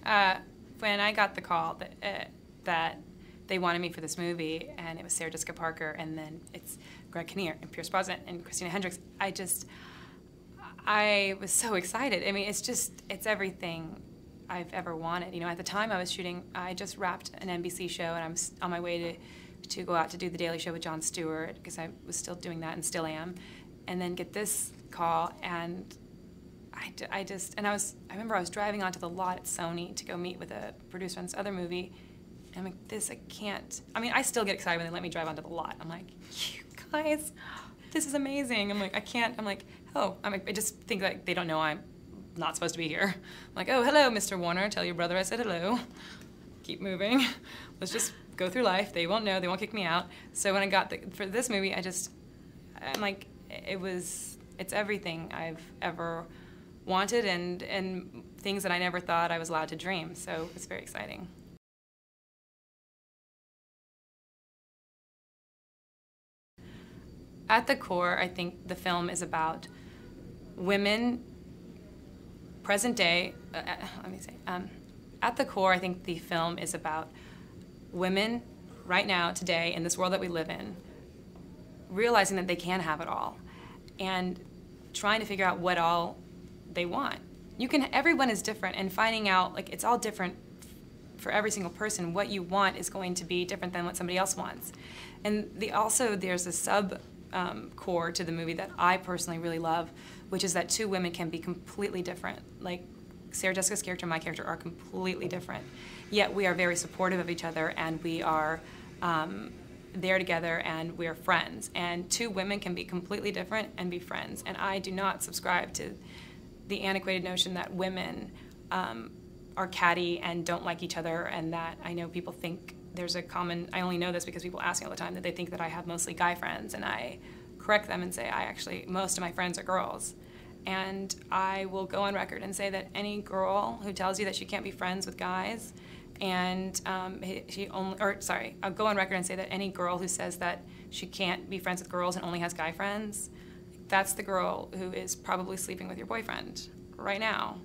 When I got the call that they wanted me for this movie, and it was Sarah Jessica Parker, and then it's Greg Kinnear and Pierce Brosnan and Christina Hendricks, I was so excited. I mean, it's everything I've ever wanted. You know, at the time I was shooting, I just wrapped an NBC show, and I was on my way to go out to do The Daily Show with Jon Stewart, because I was still doing that and still am, and then get this call, and I remember I was driving onto the lot at Sony to go meet with a producer on this other movie, and I'm like, I can't. I mean, I still get excited when they let me drive onto the lot. I'm like, you guys, this is amazing. I'm like, I can't. I'm like, oh, I just think like they don't know I'm not supposed to be here. I'm like, oh, hello, Mr. Warner. Tell your brother I said hello. Keep moving. Let's just go through life. They won't know. They won't kick me out. So when I got for this movie, I'm like, it's everything I've ever wanted, and things that I never thought I was allowed to dream. So it's very exciting. At the core, I think the film is about women, present day, at the core, I think the film is about women right now, today, in this world that we live in, realizing that they can have it all, and trying to figure out what all they want. Everyone is different, and finding out, like, it's all different for every single person. What you want is going to be different than what somebody else wants. And there's a core to the movie that I personally really love, which is that two women can be completely different. Like, Sarah Jessica's character and my character are completely different, yet we are very supportive of each other, and we are there together, and we're friends. And two women can be completely different and be friends. And I do not subscribe to the antiquated notion that women are catty and don't like each other, and that I know people think there's a common, I only know this because people ask me all the time, that they think that I have mostly guy friends, and I correct them and say most of my friends are girls. And I will go on record and say that any girl who tells you that she can't be friends with guys, and I'll go on record and say that any girl who says that she can't be friends with girls and only has guy friends, that's the girl who is probably sleeping with your boyfriend right now.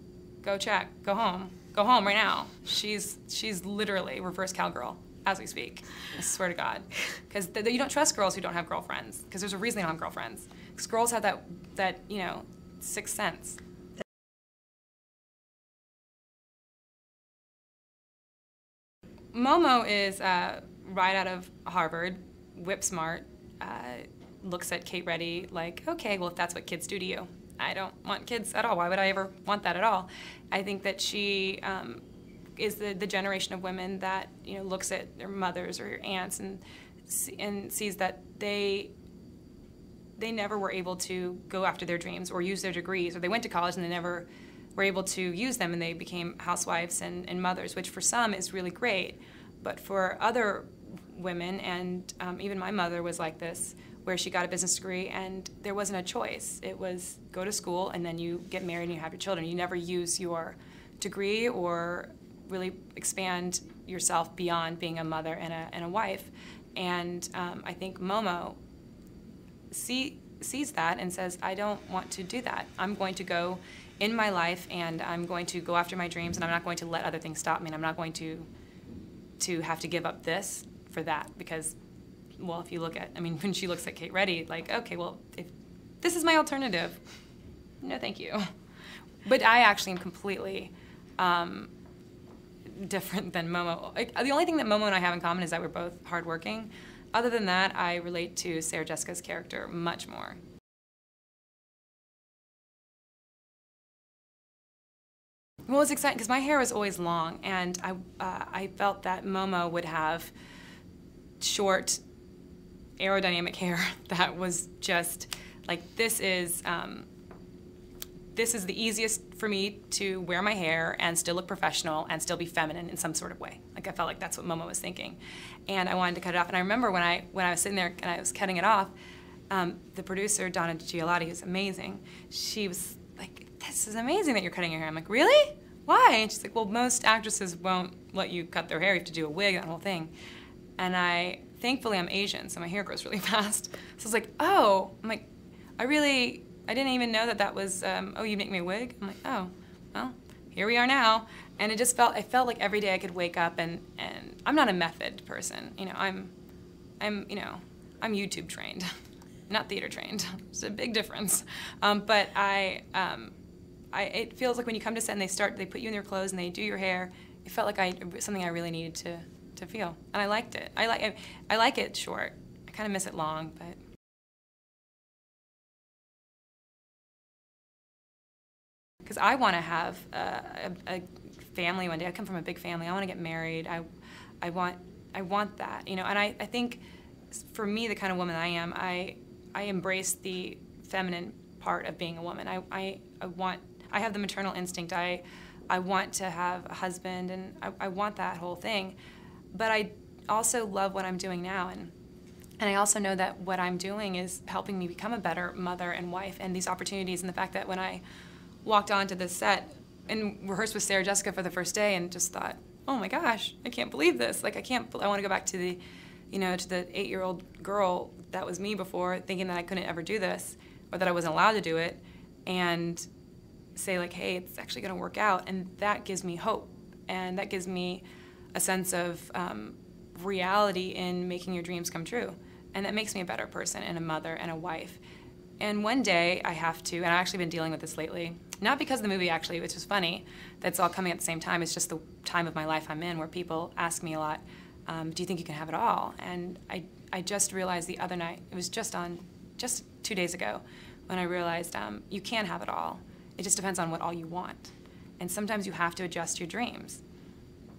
Go check, go home right now. She's literally reverse cowgirl as we speak. I swear to God. Because you don't trust girls who don't have girlfriends, because there's a reason they don't have girlfriends. Because girls have that sixth sense. Momo is right out of Harvard, whip smart, looks at Kate Reddy like, okay, well, if that's what kids do to you. I don't want kids at all. Why would I ever want that at all? I think that she is the generation of women that looks at their mothers or aunts and sees that they never were able to go after their dreams or use their degrees, or they went to college and they never were able to use them, and they became housewives and mothers, which for some is really great. But for other women, and even my mother was like this, where she got a business degree and there wasn't a choice. It was go to school and then you get married and you have your children. You never use your degree or really expand yourself beyond being a mother and a wife. And I think Momo sees that and says, I don't want to do that. I'm going to go in my life, and I'm going to go after my dreams, and I'm not going to let other things stop me, and I'm not going to have to give up this for that. Because, well, if you look at, when she looks at Kate Reddy, like, okay, well, if this is my alternative, no thank you. But I actually am completely different than Momo. The only thing that Momo and I have in common is that we're both hardworking. Other than that, I relate to Sarah Jessica's character much more. Well, it was exciting because my hair was always long, and I felt that Momo would have short, aerodynamic hair that was just like, this is the easiest for me to wear my hair and still look professional and still be feminine in some sort of way. Like, I felt like that's what Momo was thinking. And I wanted to cut it off. And I remember when I was sitting there and I was cutting it off, the producer, Donna Gigliotti, who's amazing, she was like, this is amazing that you're cutting your hair. I'm like, really? Why? And she's like, well, most actresses won't let you cut their hair. You have to do a wig, that whole thing. And thankfully I'm Asian, so my hair grows really fast. So I was like, oh, I'm like, I didn't even know that was, oh, you make me a wig? I'm like, oh, well, here we are now. And it felt like every day I could wake up and I'm not a method person. You know, I'm YouTube trained, not theater trained. It's a big difference. But it feels like when you come to set and they put you in your clothes and they do your hair, it felt like something I really needed to feel. And I liked it. I like it short. I kind of miss it long, but. Because I want to have a family one day. I come from a big family. I want to get married. I want that, you know. And I think for me, the kind of woman I am, I embrace the feminine part of being a woman. I have the maternal instinct. I want to have a husband, and I want that whole thing. But I also love what I'm doing now, and I also know that what I'm doing is helping me become a better mother and wife, and these opportunities, and the fact that when I walked onto this set and rehearsed with Sarah Jessica for the first day and just thought, oh my gosh, I can't believe this. Like, I want to go back to the, you know, to the 8-year-old girl that was me before, thinking that I couldn't ever do this or that I wasn't allowed to do it, and say like, hey, it's actually going to work out. And that gives me hope, and that gives me a sense of reality in making your dreams come true. And that makes me a better person and a mother and a wife. And one day I have to, and I've actually been dealing with this lately, not because of the movie actually, which is funny, that's all coming at the same time. It's just the time of my life I'm in where people ask me a lot, do you think you can have it all? And I just realized the other night, it was just 2 days ago, when I realized you can have it all. It just depends on what all you want. And sometimes you have to adjust your dreams.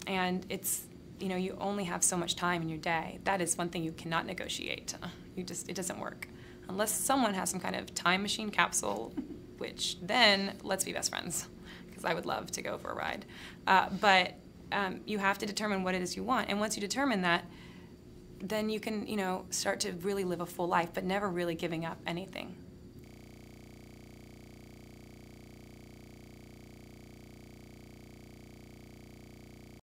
And it's, you know, you only have so much time in your day. That is one thing you cannot negotiate. It doesn't work. Unless someone has some kind of time machine capsule, which then let's be best friends, because I would love to go for a ride. But you have to determine what it is you want. And once you determine that, then you can, you know, start to really live a full life, but never really giving up anything.